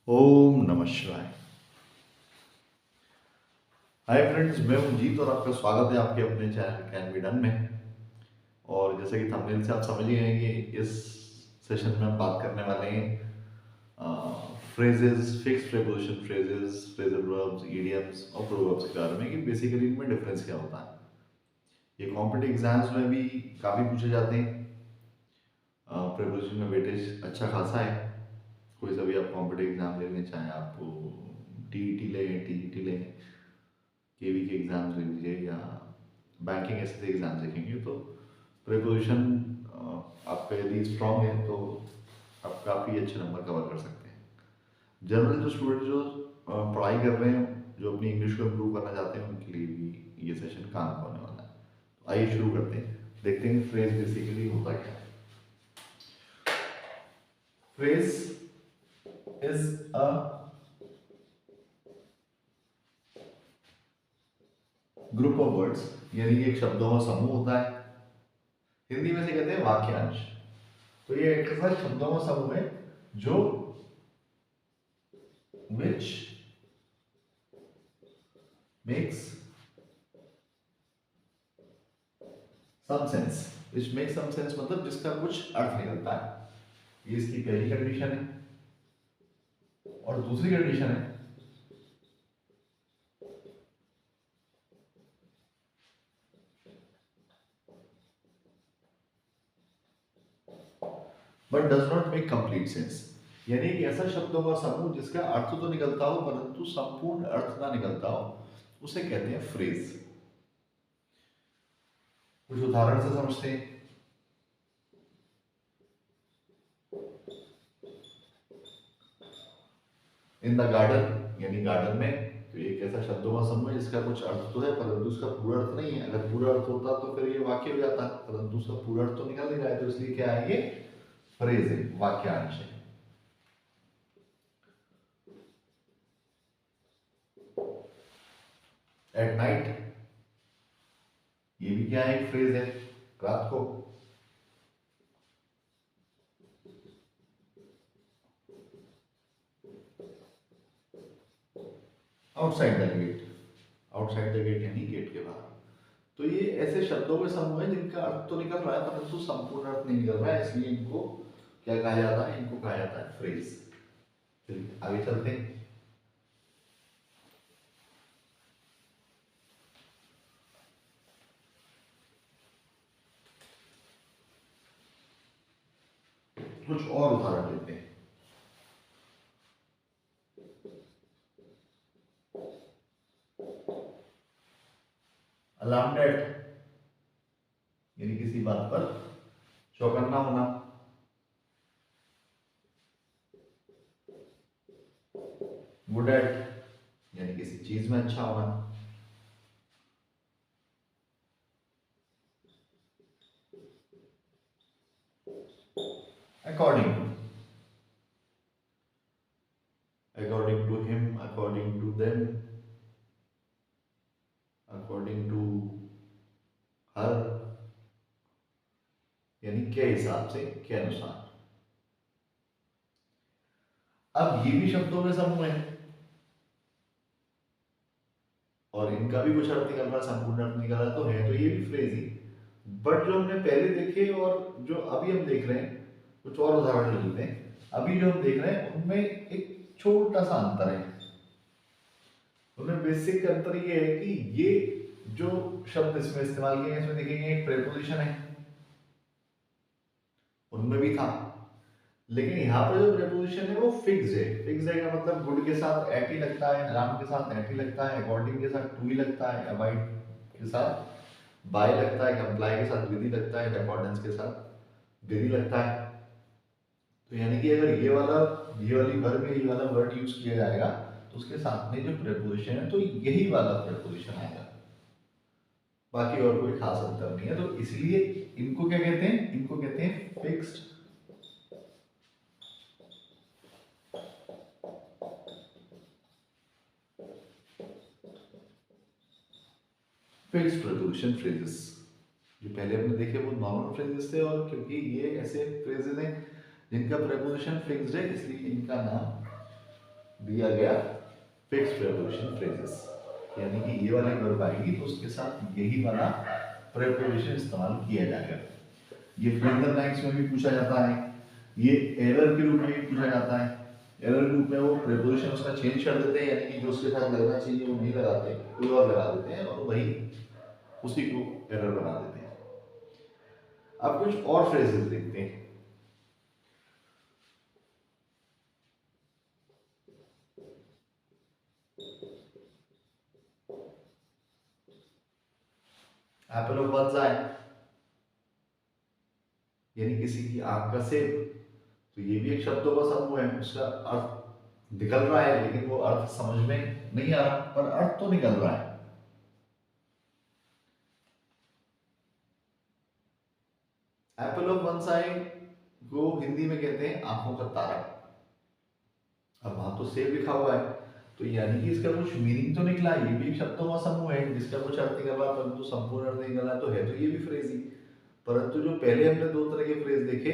ओम नमः शिवाय। Hi friends, मैं हूं जीत और आपका स्वागत है आपके अपने चैनल कैन बी डन में। और जैसे कि थंबनेल से आप समझ गए हैं कि इस सेशन में हम बात करने वाले हैं phrases, fixed preposition phrases, phrasal verbs, idioms और प्रोवर्ब्स के बारे में कि बेसिकली इनमें डिफरेंस क्या होता है। ये कॉम्पिटिटिव एग्जाम्स में भी काफ़ी पूछे जाते हैं। प्रीपोजिशन में वेटेज अच्छा खासा है। कोई सा भी आप कॉम्पिटिटिव एग्जाम ले लें, चाहे आप टीईटी लें, टीईटी लें, केवी के एग्ज़ाम्स ले लीजिए या बैंकिंग ऐसे एग्ज़ाम देखेंगे तो प्रिपोजिशन आपका यदि स्ट्रांग है तो आप काफ़ी अच्छे नंबर कवर कर सकते हैं। जनरल जो स्टूडेंट जो पढ़ाई कर रहे हैं, जो अपनी इंग्लिश को इम्प्रूव करना चाहते हैं, उनके लिए भी ये सेशन काम का होने वाला है। तो आइए शुरू करते हैं, देखते हैं फ्रेज बेसिकली होता क्या है। Phrase is a group of words, यानी कि एक शब्दों का समूह होता है। हिंदी में से कहते हैं वाक्यांश। तो ये एक ऐसा शब्दों का समूह है जो which makes some sense, which makes some sense मतलब जिसका कुछ अर्थ निकलता है। ये इसकी पहली कंडीशन है। और दूसरी कंडीशन है but does not make complete sense, यानी कि ऐसा शब्दों का समूह जिसका अर्थ तो निकलता हो परंतु संपूर्ण अर्थ ना निकलता हो, उसे कहते हैं फ्रेज। कुछ उदाहरण से समझते हैं। इन द गार्डन, यानी गार्डन में, तो एक ऐसा शब्दों का समूह है जिसका कुछ अर्थ तो है परंतु उसका पूरा अर्थ नहीं है। अगर पूरा अर्थ होता तो फिर ये वाक्य हो जाता, परंतु उसका पूरा अर्थ तो निकल नहीं रहा है, तो इसलिए क्या है, ये फ्रेज है, वाक्यांश है। एट नाइट, ये भी क्या है, एक फ्रेज है, रात को। Outside the gate, outside the gate यानी गेट के बाहर। तो ये ऐसे शब्दों के समूह है जिनका अर्थ तो निकल रहा है परंतु संपूर्ण अर्थ नहीं निकल रहा है, इसलिए इनको क्या कहा जाता है, इनको कहा जाता है फ्रेज। चलिए आगे चलते हैं। कुछ और उदाहरण लेते हैं। अलार्म, यानी किसी बात पर चौकन्ना होना। गुड एट, यानी किसी चीज में अच्छा होना। According to, according to him, according to them, according to her, यानी के हिसाब से, के अनुसार। अब ये भी शब्दों के समूह है और इनका भी कुछ अर्थ निकल रहा है, संपूर्ण अर्थ निकल रहा, तो है तो ये भी फ्रेज ही। बट जो हमने पहले देखे और जो अभी हम देख रहे हैं, कुछ और उदाहरण ले लेते हैं। अभी जो हम देख रहे हैं उनमें एक छोटा सा अंतर है। उनमें बेसिक अंतर ये है कि ये जो शब्द इसमें इस्तेमाल किए हैं, इसमें देखेंगे एक प्रेपोजिशन है, उनमें भी था, लेकिन यहाँ पर जो प्रेपोजिशन है वो फिक्स है। फिक्स है का मतलब गुड के साथ एट ही लगता है, अराउंड के साथ एट ही लगता है, अकॉर्डिंग के साथ टू ही लगता है, अवॉइड के साथ बाय लगता है, कंप्लाई के साथ विद ही लगता है, अकॉर्डेंस के साथ विद ही लगता है। तो यानी कि अगर ये वाली वर्ब में ये वाला वर्ड यूज किया जाएगा तो उसके साथ में जो प्रेपोजिशन है तो यही वाला प्रेपोजिशन आएगा, बाकी और कोई खास अंतर नहीं है। तो इसलिए इनको क्या कहते हैं, इनको कहते हैं फिक्स्ड फिक्स्ड प्रीपोजिशन फ्रेजेस। जो पहले हमने देखे वो नॉर्मल फ्रेजेस थे, और क्योंकि ये ऐसे फ्रेजेस हैं जिनका प्रीपोजिशन फिक्स्ड है, इसलिए इनका नाम दिया गया फिक्स्ड प्रीपोजिशन फ्रेजेस, यानी कि ये वाली वर्ब आएगी तो उसके साथ यही वाला प्रीपोजिशन इस्तेमाल किया जाएगा। ये फ्रेजल लाइन्स में भी पूछा जाता है, ये एरर के रूप में भी पूछा जाता है। एरर के रूप में वो प्रीपोजिशन उसका चेंज कर देते हैं, यानी कि जो उसके साथ लगना चाहिए वो नहीं लगाते, कोई और लगा देते हैं और वही उसी को एरर बना देते हैं। अब कुछ और फ्रेजेस देखते हैं। एप्पल ऑफ वन्स आए, यानी किसी की आंख का सेब, तो ये भी एक शब्दों का समूह है, उसका अर्थ निकल रहा है लेकिन वो अर्थ समझ में नहीं आ रहा, पर अर्थ तो निकल रहा है। एप्पल ऑफ वन आई को हिंदी में कहते हैं आंखों का तारा। अब वहां तो सेब लिखा हुआ है, तो यानी कि इसका कुछ मीनिंग तो निकला, ये भी एक शब्दों का समूह है जिसका कुछ अर्थ निकला, परंतु संपूर्ण अर्थ निकला तो है तो ये भी फ्रेज ही। परंतु जो पहले हमने दो तरह के फ्रेज देखे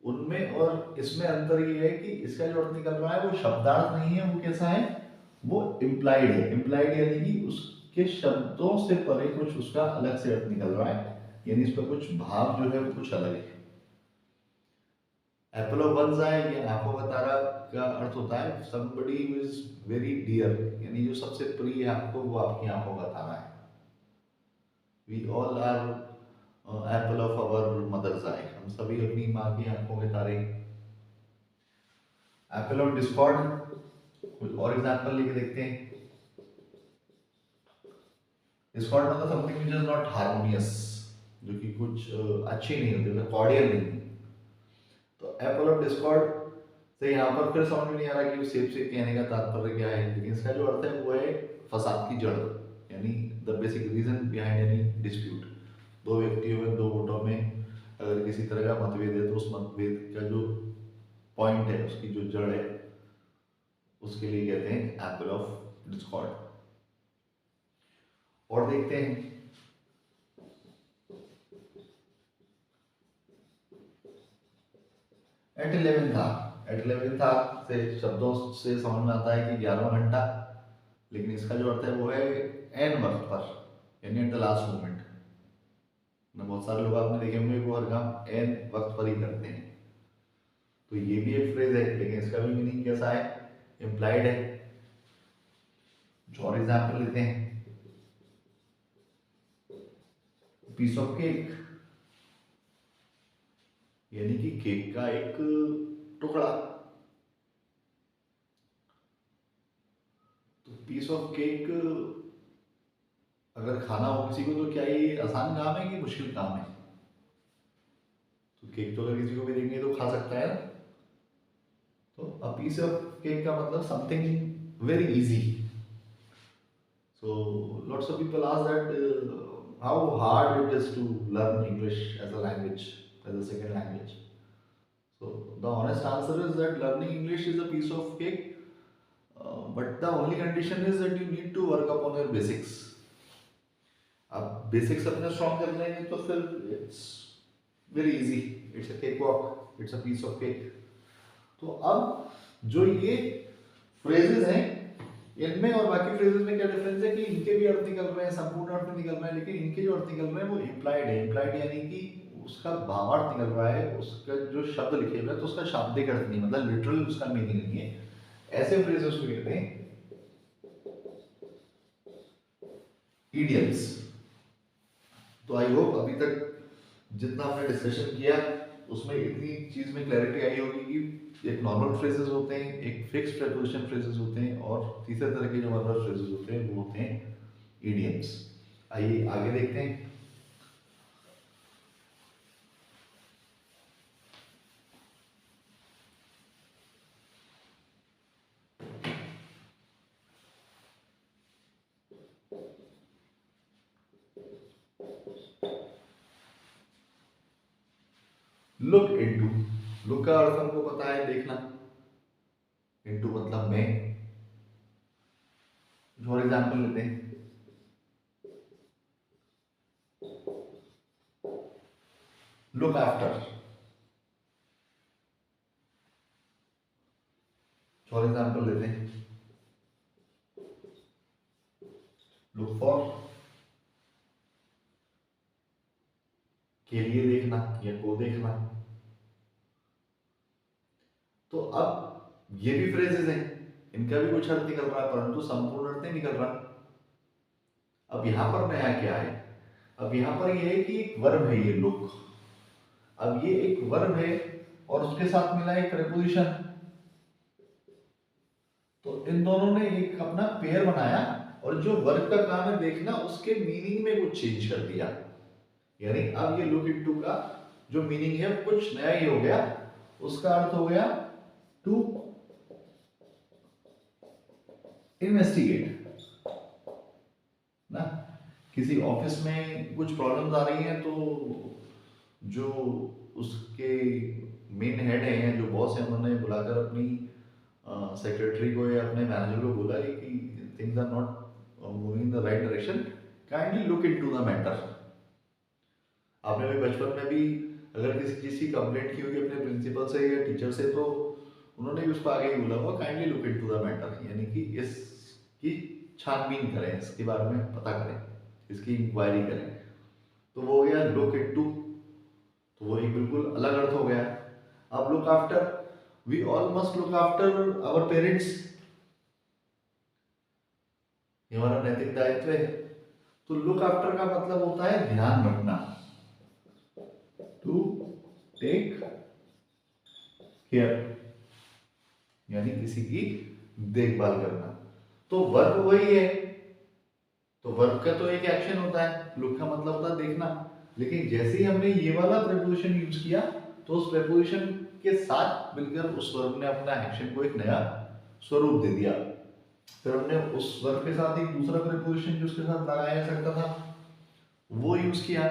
उनमें और इसमें अंतर ये है कि इसका जो अर्थ निकल रहा है वो शब्दार्थ नहीं है, वो कैसा है, वो इम्प्लाइड है। इम्प्लाइड यानी कि उसके शब्दों से परे कुछ उसका अलग से अर्थ निकल रहा है, यानी इसका कुछ भाव जो है वो कुछ अलग है। एप्पल ऑफ वन्स आई, ये आंखों का तारा का अर्थ होता है somebody who is very dear, यानी जो सबसे प्रिय है आपको वो आपकी आंखों का तारा है। We all are apple of our mother's eye, हम सभी अपनी माँ की आंखों के तारे। एप्पल ऑफ डिस्कॉर्ड, कुछ और एग्जांपल लेके देखते हैं। डिस्कॉर्ड मतलब something which is not harmonious, जो कि कुछ अच्छी नहीं होती, कॉर्डियल नहीं। तो एप्पल ऑफ डिस्कॉर्ड से यहाँ पर फिर समझ में नहीं आ रहा कि सेब से कहने का तात्पर्य क्या है, लेकिन इसका जो अर्थ है वो है फसाद की जड़, यानी the basic reason behind any dispute. दो व्यक्तियों में, दो वोटों में अगर किसी तरह का मतभेद है तो उस मतभेद का जो पॉइंट है, उसकी जो जड़ है, उसके लिए कहते हैं एप्पल ऑफ डिस्कॉर्ड। और देखते हैं एट 11 था। एट 11 था से शब्दों से समझ में आता है कि 11वां घंटा, लेकिन इसका जो अर्थ है वो है एन वक्त पर, यानी एट द लास्ट मोमेंट। बहुत सारे लोग आपने देखे होंगे वो हर काम एन वक्त पर ही करते हैं, तो ये भी एक फ्रेज है, लेकिन इसका भी मीनिंग कैसा है, इम्प्लाइड है। जो और एग्जाम्पल लेते हैं, पीस ऑफ केक, यानी कि केक का एक टुकड़ा। तो पीस ऑफ केक अगर खाना हो किसी को तो क्या ये आसान काम है कि मुश्किल काम है? तो केक तो अगर किसी को भी देंगे तो खा सकता है ना। तो अ पीस ऑफ केक का मतलब something very easy. So lots of people ask that how hard it is to learn English as a language, as a second language. So the honest answer is that learning English is a piece of cake, but the only condition is that you need to work upon your basics. आप basics अपने strong कर लेंगे तो फिर it's very easy, it's a cake walk, it's a piece of cake. तो अब जो ये फ्रेजेस हैं इनमें और बाकी फ्रेजेस में क्या डिफरेंस है कि इनके भी अर्थ निकल रहे हैं, संपूर्ण अर्थ निकल रहे हैं, लेकिन इनके जो अर्थ निकल रहे हैं वो इम्प्लाइड है। इम्प्लाइड यानी कि उसका भावार्थ निकल रहा है, उसका जो शब्द लिखे हुए हैं तो उसका शाब्दिक अर्थ नहीं, मतलब लिटरल उसका मीनिंग नहीं है। ऐसे फ्रेजेस को कहते हैं इडियम्स। तो आई होप अभी तक जितना हमने डिस्कशन किया उसमें इतनी चीज में क्लैरिटी आई होगी कि एक नॉर्मल फ्रेजेस होते हैं, एक फिक्स्ड प्रीपोजिशन फ्रेजेस होते हैं, और तीसरे तरह के जो वर्बल फ्रेजेस होते हैं वो होते हैं इडियम्स। आइए आगे देखते हैं। लुक इनटू, लुक का अर्थ हमको पता है देखना, इनटू मतलब में। फॉर एग्जाम्पल लेते हैं, लुक आफ्टर, फॉर एग्जाम्पल लेते हैं, लुक फॉर के लिए देखना या को देखना। तो अब ये भी फ्रेजेस हैं, इनका भी कुछ अर्थ निकल रहा है परंतु संपूर्ण अर्थ नहीं निकल रहा। अब यहां पर नया क्या है, अब यहां पर ये है कि एक वर्ब है ये लुक, अब ये एक वर्ब है और उसके साथ मिला एक प्रेपोजिशन, तो इन दोनों ने एक अपना पेयर बनाया और जो वर्ब का काम है देखना उसके मीनिंग में कुछ चेंज कर दिया। यानी अब ये लुक इनटू का जो मीनिंग है कुछ नया ही हो गया, उसका अर्थ हो गया टू इन्वेस्टिगेट ना। किसी ऑफिस में कुछ प्रॉब्लम्स आ रही हैं तो जो उसके मेन हेड है या जो बॉस है उन्होंने बुलाकर अपनी सेक्रेटरी को या अपने मैनेजर को बोला कि things are not moving in the right direction, kindly look into the matter. आपने भी बचपन में भी अगर किसी चीज की कंप्लेंट की होगी अपने प्रिंसिपल से या टीचर से तो उन्होंने भी उसको आगे ही बोला हुआ kindly look into the matter, यानी कि इसकी छानबीन करें, इसके बारे में पता करें, इसकी इंक्वायरी करें। तो वो हो गया लुक इनटू, तो वो एक बिल्कुल अलग अर्थ हो गया। अब look after, we all must look after our parents, ये हमारा नैतिक दायित्व है। तो लुक आफ्टर का मतलब होता है ध्यान रखना, टू टेक केयर, यानी किसी की देखभाल करना। तो वर्ब वही है, तो वर्ब का तो एक एक्शन होता है, लुक का मतलब होता है देखना, लेकिन जैसे ही हमने ये वाला प्रेपोजिशन यूज किया तो उस प्रेपोजिशन के साथ मिलकर उस वर्ब ने अपना एक्शन को एक नया स्वरूप दे दिया। फिर हमने उस वर्ब के साथ एक दूसरा प्रेपोजिशन जो उसके साथ लगाया जा सकता था वो यूज किया,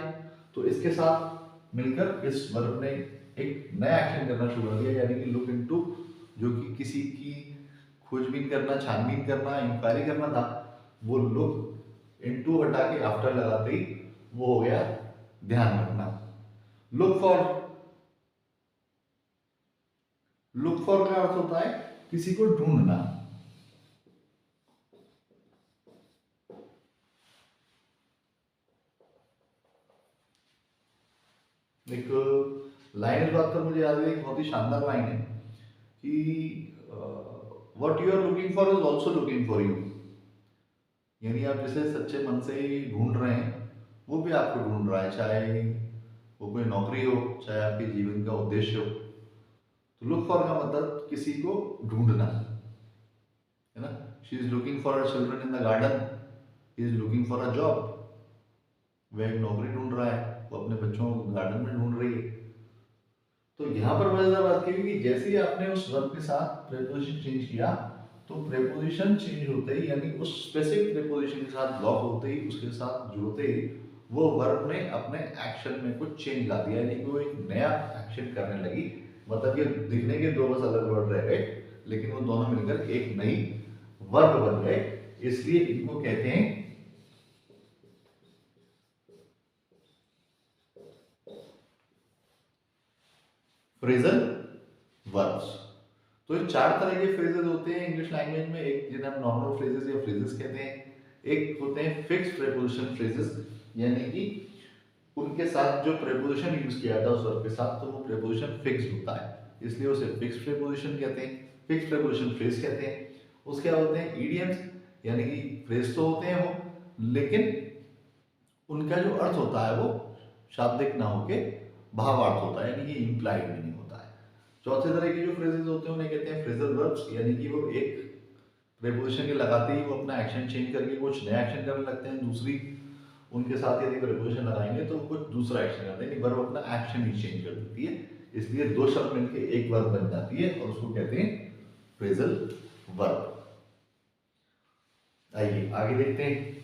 तो इसके साथ मिलकर इस वर्ब ने एक नया एक्शन करना शुरू कर दिया, यानी कि लुक इनटू, जो कि किसी की खोजबीन करना, छानबीन करना, इंक्वायरी करना था, वो लुक इनटू हटा के आफ्टर लगाते ही वो हो गया ध्यान रखना। लुक फॉर, लुक फॉर का अर्थ होता है किसी को ढूंढना। एक लाइन इस बात पर मुझे याद है, एक बहुत ही शानदार लाइन है कि what you are looking for is also looking for you, यानी आप जिसे सच्चे मन से ढूंढ रहे हैं वो भी आपको ढूंढ रहा है, चाहे वो कोई नौकरी हो, चाहे आपके जीवन का उद्देश्य हो। तो लुक फॉर का मतलब किसी को ढूंढना है ना। She is looking for her children in the garden, he is looking for a job, वह एक नौकरी ढूंढ रहा है, वो अपने बच्चों को गार्डन में ढूंढ रही है। तो यहाँ पर मजेदार बात की कि जैसे ही आपने उस वर्ब के साथ प्रेपोजिशन चेंज किया तो प्रेपोजिशन चेंज होते ही, यानी उस स्पेसिफिक प्रेपोजिशन के साथ लॉक होते ही, उसके साथ जुड़ते ही वो वर्ब ने अपने एक्शन में कुछ चेंज ला दिया, यानी कि वो एक नया एक्शन करने लगी। मतलब ये दिखने के दो बस अलग वर्ड रह गए, लेकिन वो दोनों मिलकर एक नई वर्ब बन गए, इसलिए इनको कहते हैं फ्रेजल वर्ब्स। तो ये चार तरह के फ्रेजेस होते हैं इंग्लिश लैंग्वेज में, एक जिन्हें हम नॉर्मल फ्रेजेस या फ्रेजेस कहते हैं, एक होते हैं फिक्स्ड प्रेपोजिशन फ्रेजेस, यानी कि उनके साथ जो प्रेपोजिशन यूज किया था उस वर्ब के साथ तो वो प्रेपोजिशन फिक्स्ड होता है, इसलिए उसे फिक्स्ड प्रेपोजिशन कहते हैं, फिक्स्ड प्रेपोजिशन फ्रेज कहते हैं। उसके बाद होते हैं इडियम्स, यानी कि फ्रेज तो होते हैं वो, लेकिन उनका जो अर्थ होता है वो शाब्दिक ना होके भावार्थ होता है, यानी कि इंप्लाइड मीनिंग होता है। चौथे तरह के जो फ्रेजेस होते हैं उन्हें कहते हैं फ्रेजल वर्ब्स, यानी कि वो एक प्रेपोजिशन के लगाते ही वो अपना एक्शन चेंज करके कुछ नया एक्शन करने लगते हैं, दूसरी उनके साथ यदि प्रेपोजिशन लगाएंगे तो कुछ दूसरा एक्शन करते हैं, वर्ब अपना एक्शन ही चेंज कर देती है, इसलिए दो शब्द मिलकर एक वर्ब बन जाती है और उसको कहते हैं फ्रेजल वर्ब। आइए आगे देखते हैं।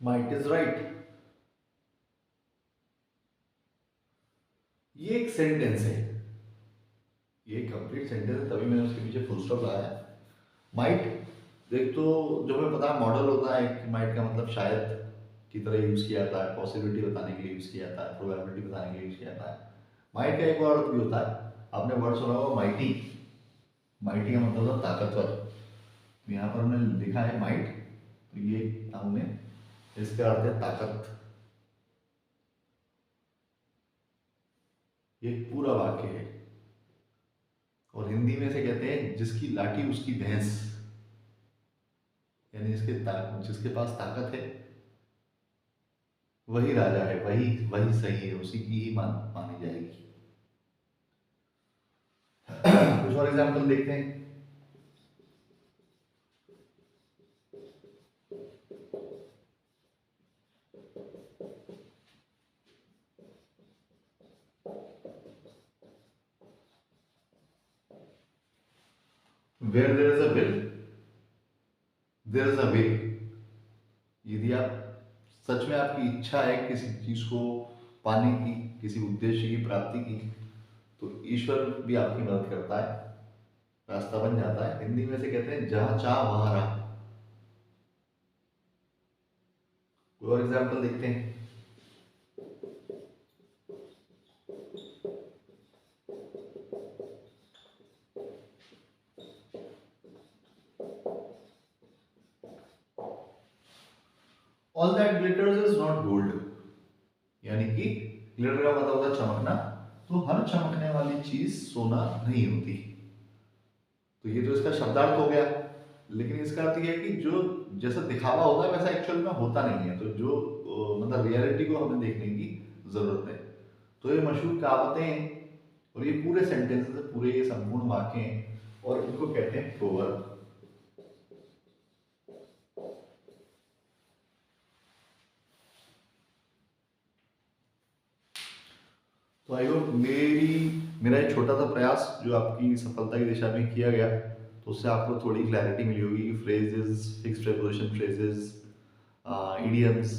Might is right. ये एक सेंटेंस है, ये कंप्लीट सेंटेंस है, तभी मैंने उसके पीछे फुल स्टॉप लगाया। माइट, देख तो जो हमें पता है मॉडल होता है कि माइट का मतलब शायद की तरह यूज किया जाता है, पॉसिबिलिटी बताने के लिए यूज किया जाता है, प्रोबेबिलिटी बताने के लिए यूज किया जाता है। माइट का एक और अर्थ भी होता है, आपने वर्ड सुना होगा माइटी। माइटी का मतलब होता है ताकतवर। तो यहाँ पर हमने लिखा है माइट, तो ये हमने इसका अर्थ है ताकत। ये पूरा वाक्य है, और हिंदी में से कहते हैं जिसकी लाठी उसकी भैंस, यानी जिसके पास ताकत है वही राजा है, वही वही सही है, उसी की ही मानी जाएगी। कुछ और एग्जाम्पल देखते हैं। Where there is a will there is a way. यदि आप सच में आपकी इच्छा है किसी चीज को पाने की, किसी उद्देश्य की प्राप्ति की, तो ईश्वर भी आपकी मदद करता है, रास्ता बन जाता है। हिंदी में से कहते हैं जहां चाह वहां राह। कोई और एग्जाम्पल देखते हैं। All that glitters is not gold, यानी कि ग्लिटर का मतलब होता है चमकना, तो हर चमकने वाली चीज सोना नहीं होती। तो ये तो इसका शब्दार्थ हो गया, लेकिन इसका अर्थ ये है कि जो जैसा दिखावा होता है वैसा एक्चुअल में होता नहीं है, तो जो मतलब रियलिटी को हमें देखने की जरूरत है। तो ये मशहूर कहावतें हैं, और ये पूरे सेंटेंसेस है, पूरे ये संपूर्ण वाक्य हैं, और इनको कहते हैं प्रोवर्ब। तो आई होप मेरा एक छोटा सा प्रयास जो आपकी सफलता की दिशा में किया गया, तो उससे आपको थोड़ी क्लैरिटी मिली होगी कि phrases, fixed preposition phrases, idioms,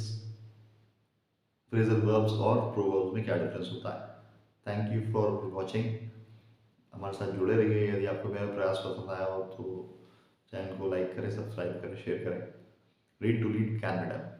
phrasal verbs और प्रोवर्ब्स में क्या डिफरेंस होता है। Thank you for watching. हमारे साथ जुड़े रहिए। यदि आपको मेरा प्रयास पसंद आया हो तो चैनल को लाइक करें, सब्सक्राइब करें, शेयर करें। Read to lead can be done.